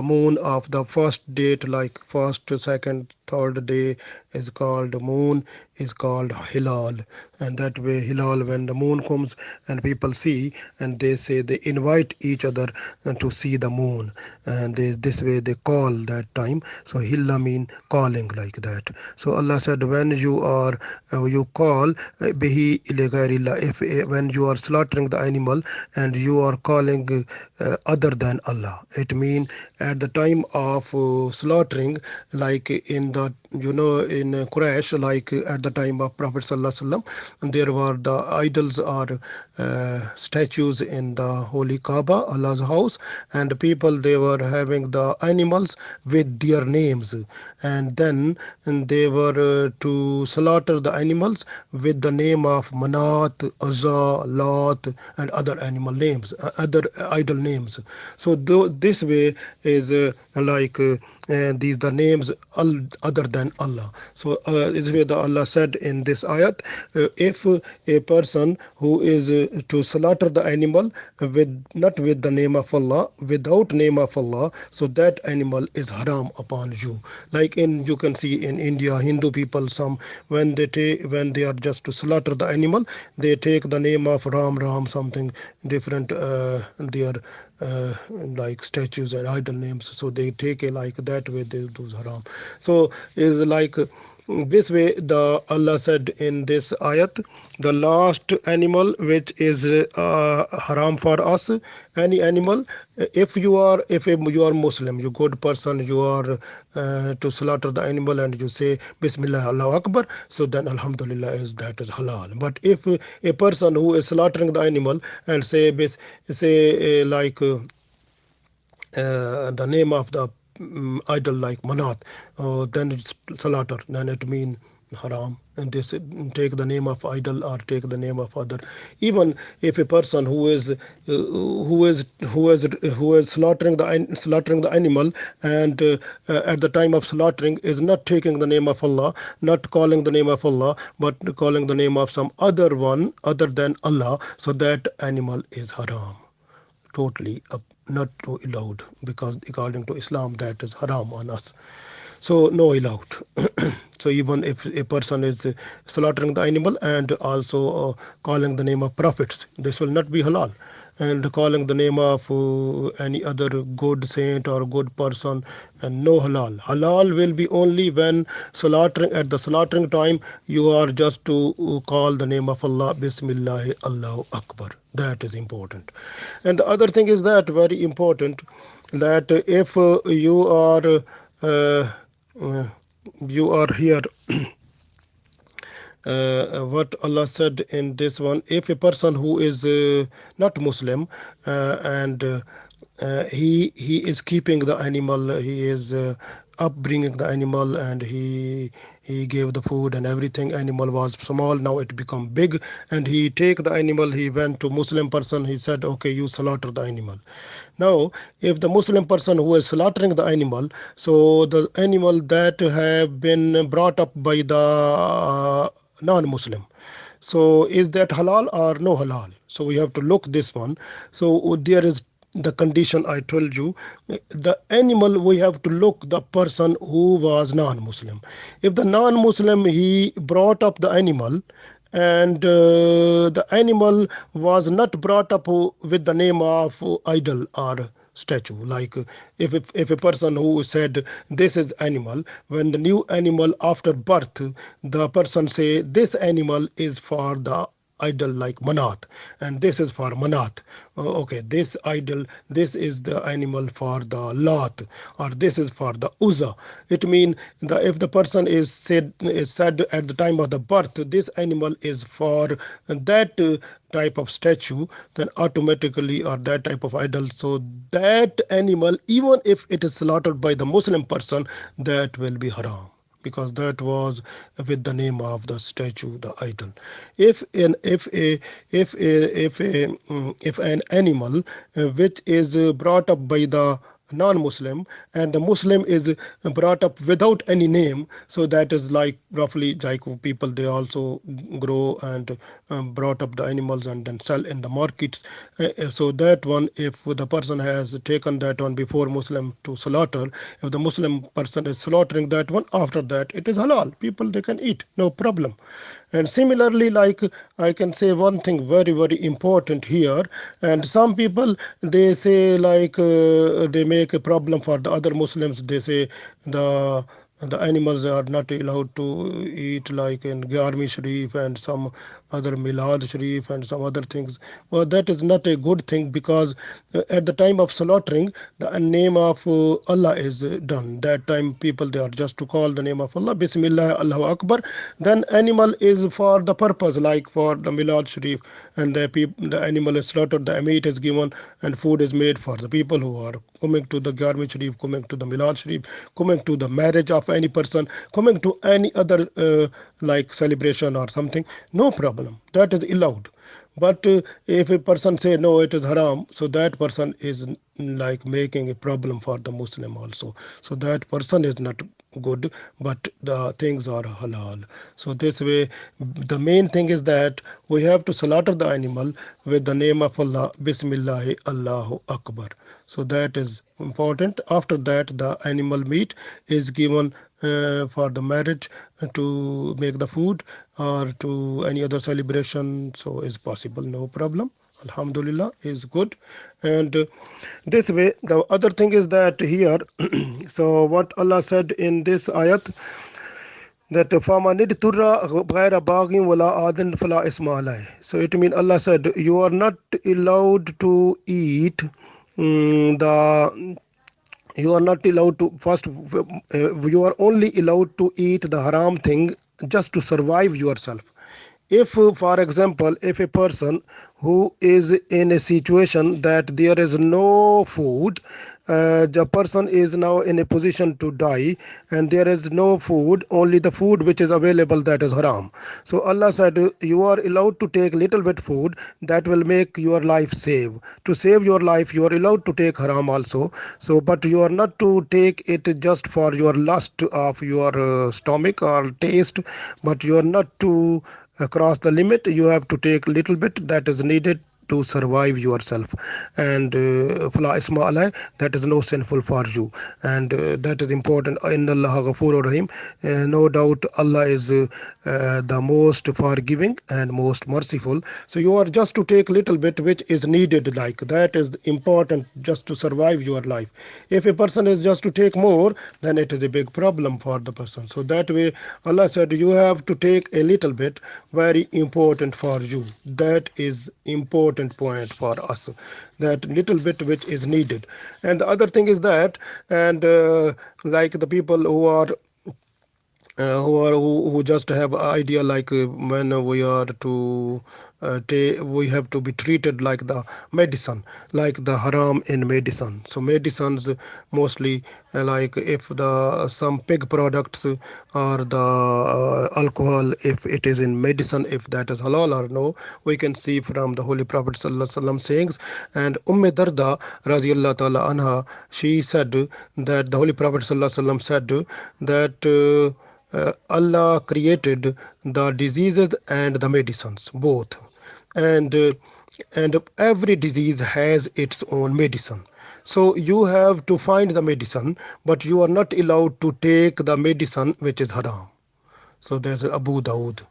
moon of the first date, like first, second, third day is called moon, is called hilal. And that way hilal, when the moon comes and people see, and they say they invite each other to see the moon, and this way they call that time. So hilla mean calling, like that. So Allah said, when you are you call bihi ila ghairillah, if when you are slaughtering the animal and you are calling other than Allah, it mean at the time of slaughtering, like in the in Quraysh, like at the time of Prophet Sallallahu Alaihi Wasallam, there were the idols or statues in the holy Kaaba, Allah's house, and people, they were having the animals with their names, and then they were to slaughter the animals with the name of Manat, Azza, Lat, and other animal names, other idol names. So this way is these the names other than Allah. So this way the Allah said in this ayat, if a person who is to slaughter the animal with not with the name of Allah, without name of Allah, so that animal is haram upon you. Like you can see in India, Hindu people, some when they are just to slaughter the animal, they take the name of Ram, something different, their like statues and idol names, so they take it like that way, they do haram. So is like this way the Allah said in this ayat, the last animal which is haram for us, any animal, if you are Muslim, you good person, you are to slaughter the animal and you say Bismillah Allahu Akbar, so then Alhamdulillah that is halal. But if a person who is slaughtering the animal and say the name of the idol like Manat, then it's slaughter, then it mean haram. And this take the name of idol or take the name of other. Even if a person who is slaughtering the animal, and at the time of slaughtering is not taking the name of Allah, not calling the name of Allah, but calling the name of some other one other than Allah, so that animal is haram, totally not allowed, because according to Islam that is haram on us. So no allowed. So even if a person is slaughtering the animal and also calling the name of prophets, this will not be halal. And calling the name of any other good saint or good person, and no halal. Halal will be only when slaughtering, at the slaughtering time you are just to call the name of Allah, Bismillah Allahu Akbar. That is important. And the other thing is that very important, that if you are here what Allah said in this one, if a person who is not Muslim and he is keeping the animal, he is upbringing the animal, and he gave the food and everything. Animal was small, now it become big, and he take the animal, he went to Muslim person, he said, okay, you slaughter the animal. Now if the Muslim person who is slaughtering the animal, so the animal that have been brought up by the non-Muslim, so is that halal or no halal? So we have to look this one. So there is the condition I told you. The animal, we have to look the person who was non-Muslim. If the non-Muslim he brought up the animal, and the animal was not brought up with the name of idol or statue, like if a person who said this is animal, when the new animal after birth, the person say this animal is for the idol like Manat, and this is for Manat. Okay, this idol, this is the animal for the Lat, or this is for the Uzza. It means if the person is said at the time of the birth, this animal is for that type of statue, then automatically, or that type of idol, so that animal, even if it is slaughtered by the Muslim person, that will be haram, because that was with the name of the statue, the idol. If an animal which is brought up by the non-Muslim, and the Muslim is brought up without any name, so that is like roughly like people, they also grow and brought up the animals and then sell in the markets. So that one, if the person has taken that one before Muslim to slaughter, if the Muslim person is slaughtering that one, after that it is halal, people they can eat, no problem. And similarly, like I can say one thing very very important here, and some people they say like they make a problem for the other Muslims. They say the animals are not allowed to eat, like in Garmi Sharif and some other Milad Sharif and some other things. Well, that is not a good thing, because at the time of slaughtering, the name of Allah is done. That time people they are just to call the name of Allah, Bismillah, Allahu Akbar. Then animal is for the purpose, like for the Milad Sharif, and the animal is slaughtered, the meat is given, and food is made for the people who are coming to the Garmi Sharif, coming to the Milad Sharif, coming to the marriage of any person, coming to any other like celebration or something, no problem, that is allowed. But if a person say no, it is haram, so that person is like making a problem for the Muslim also. So that person is not good, but the things are halal. So this way, the main thing is that we have to slaughter the animal with the name of Allah, Bismillah, Allahu Akbar. So that is important. After that, the animal meat is given for the marriage, to make the food, or to any other celebration, so is possible, no problem. Alhamdulillah is good. And this way, the other thing is that here, so what Allah said in this ayat, that فَمَنِ اضْطُرَّ غَيْرَ بَاغٍ وَلَا عَادٍ فَلَا إِثْمَ عَلَيْهِ. So it means Allah said you are not allowed to eat the you are not allowed to first you are only allowed to eat the haram thing just to survive yourself. If for example, if a person who is in a situation that there is no food, the person is now in a position to die, and there is no food, only the food which is available, that is haram. So Allah said you are allowed to take little bit food that will make your life save. To save your life you are allowed to take haram also. So but you are not to take it just for your lust of your stomach or taste, but you are not to cross the limit. You have to take little bit that is needed to survive yourself. And fala isma alai, that is no sinful for you. And that is important. In Allah ghafur rahim, no doubt Allah is the most forgiving and most merciful. So you are just to take little bit which is needed, like that is important just to survive your life. If a person is just to take more, then it is a big problem for the person. So that way Allah said you have to take a little bit, very important for you. That is important point for us, that little bit which is needed. And the other thing is that, and like the people who are who just have idea like when we are to we have to be treated like the medicine, like the haram in medicine. So medicines mostly like if the some pig products or the alcohol, if it is in medicine, if that is halal or no, we can see from the Holy Prophet sallallahu alaihi wasallam sayings. And Darda radiallahu ta'ala anha, she said that the Holy Prophet sallallahu alaihi wasallam said that Allah created the diseases and the medicines both, and every disease has its own medicine. So you have to find the medicine, but you are not allowed to take the medicine which is haram. So there's Abu Dawood.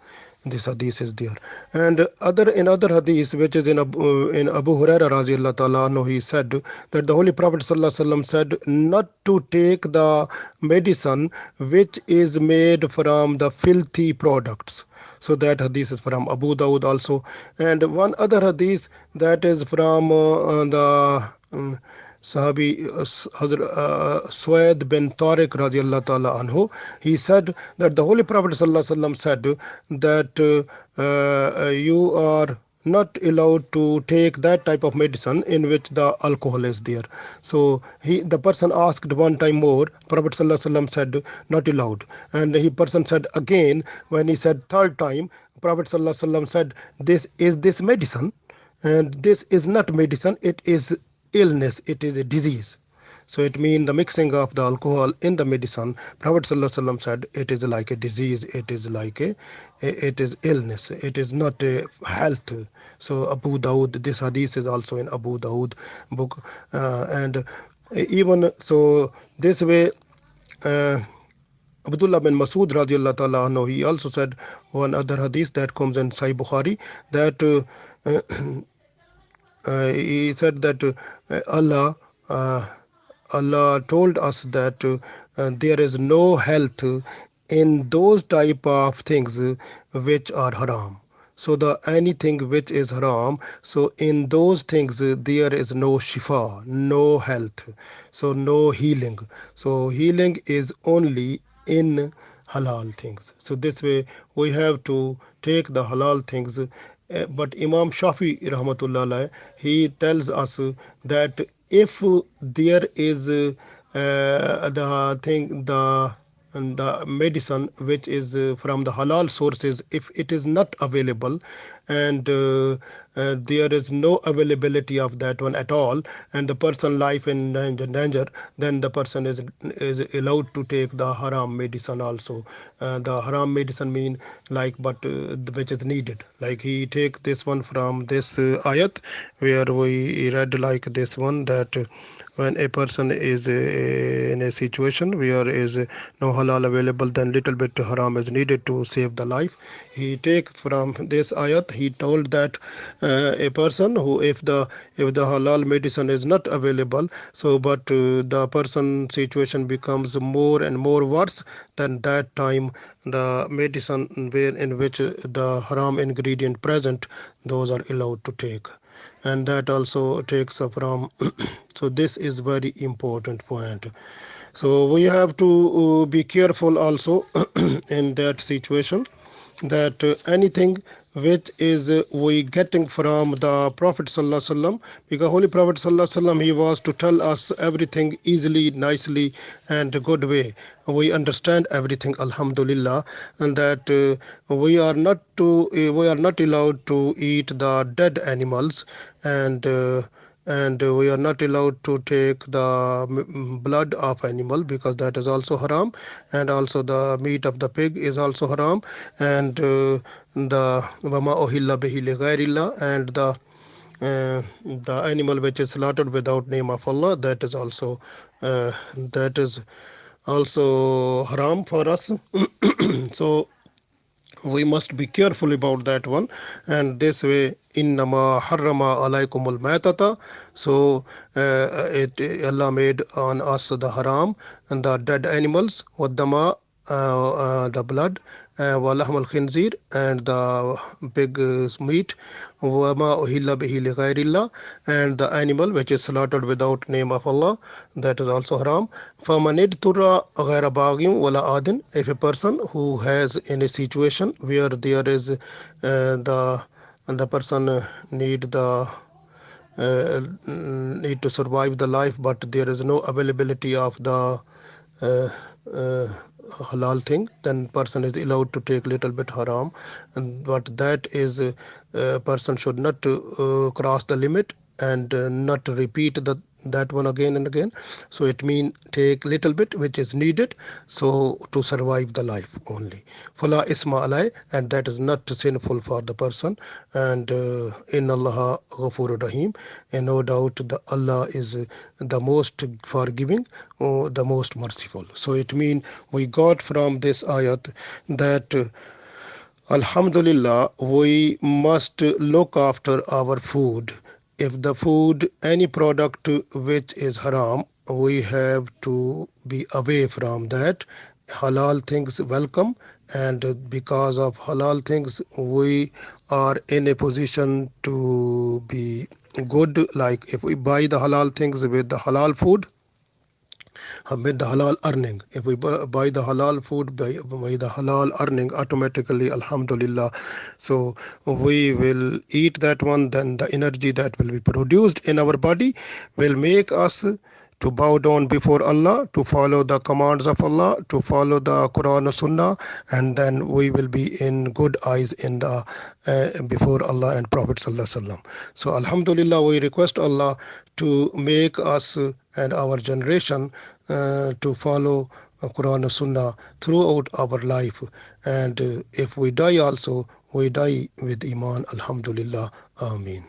This hadith is there, and other in other hadith which is in Abu Hurairah radiallahu ta'ala anhu, he said that the Holy Prophet sallallahu alaihi wasallam said not to take the medicine which is made from the filthy products. So that hadith is from Abu Dawud also, and one other hadith that is from the Sahabi Suwaid bin Tariq radiallahu ta'ala anhu. He said that the Holy Prophet sallallahu alaihi wasallam said that you are not allowed to take that type of medicine in which the alcohol is there. So the person asked one time more. Prophet sallallahu alaihi wasallam said not allowed, and the person said again. When he said third time, Prophet sallallahu alaihi wasallam said, this medicine, and this is not medicine, it is illness, it is a disease. So it means the mixing of the alcohol in the medicine. Prophet ﷺ said it is like a disease, it is like it is illness, it is not a health. So Abu Dawood, this hadith is also in Abu Dawood book, and even so this way. Abdullah bin Masud radiallahu ta'ala anhu, he also said one other hadith that comes in Sahih Bukhari, that he said that Allah told us that there is no health in those type of things which are haram. So the anything which is haram, so in those things there is no shifa, no health, so no healing. So healing is only in halal things. So this way we have to take the halal things. But Imam Shafi rahmatullah alayh, he tells us that if there is the thing, the medicine which is from the halal sources, if it is not available, and there is no availability of that one at all, and the person life in danger, then the person is allowed to take the haram medicine also. The haram medicine mean like, but which is needed, like he take this one from this ayat where we read like this one, that when a person is in a situation where is no halal available, then little bit haram is needed to save the life. He take from this ayat, he told that a person who, if the halal medicine is not available, so but the person situation becomes more and more worse, then that time the medicine where in which the haram ingredient present, those are allowed to take. And that also takes from so this is very important point. So we have to be careful also in that situation, that anything which is we getting from the Prophet sallallahu alaihi wasallam, because Holy Prophet sallallahu alaihi wasallam, he was to tell us everything easily, nicely, and a good way. We understand everything, alhamdulillah, and that we are not allowed to eat the dead animals, and we are not allowed to take the blood of animal, because that is also haram, and also the meat of the pig is also haram, and the wama ohilla bihi li ghairillah, and the animal which is slaughtered without name of Allah, that is also haram for us. So we must be careful about that one. And this way, innama harrama alaykumul maitata, so Allah made on us the haram and the dead animals, waddama, the blood, ولحم الخنزير, and the pig meat, وما أهل به لغير الله, and the animal which is slaughtered without name of Allah, that is also haram. فمن اضطر غير باغ ولا عاد, if a person who has in a situation where there is the person need to survive the life, but there is no availability of the uh, uh, halal thing, then person is allowed to take little bit haram, and but that is person should not cross the limit and not repeat that one again and again. So it means take little bit which is needed, so to survive the life only. Fala isma alai, and that is not sinful for the person. And in Allah ghafur rahim, and no doubt the Allah is the most forgiving, the most merciful. So it means we got from this ayat that Alhamdulillah, we must look after our food. If the food, any product which is haram, we have to be away from that. Halal things welcome, and because of halal things, we are in a position to be good. Like if we buy the halal things with the halal food, with the halal earning. If we buy the halal food by the halal earning, automatically, alhamdulillah, so we will eat that one, then the energy that will be produced in our body will make us to bow down before Allah, to follow the commands of Allah, to follow the Quran and Sunnah, and then we will be in good eyes in the before Allah and Prophet Sallallahu Alaihi Wasallam. So Alhamdulillah, we request Allah to make us and our generation to follow Quran and Sunnah throughout our life, and if we die also, we die with Iman. Alhamdulillah, Ameen.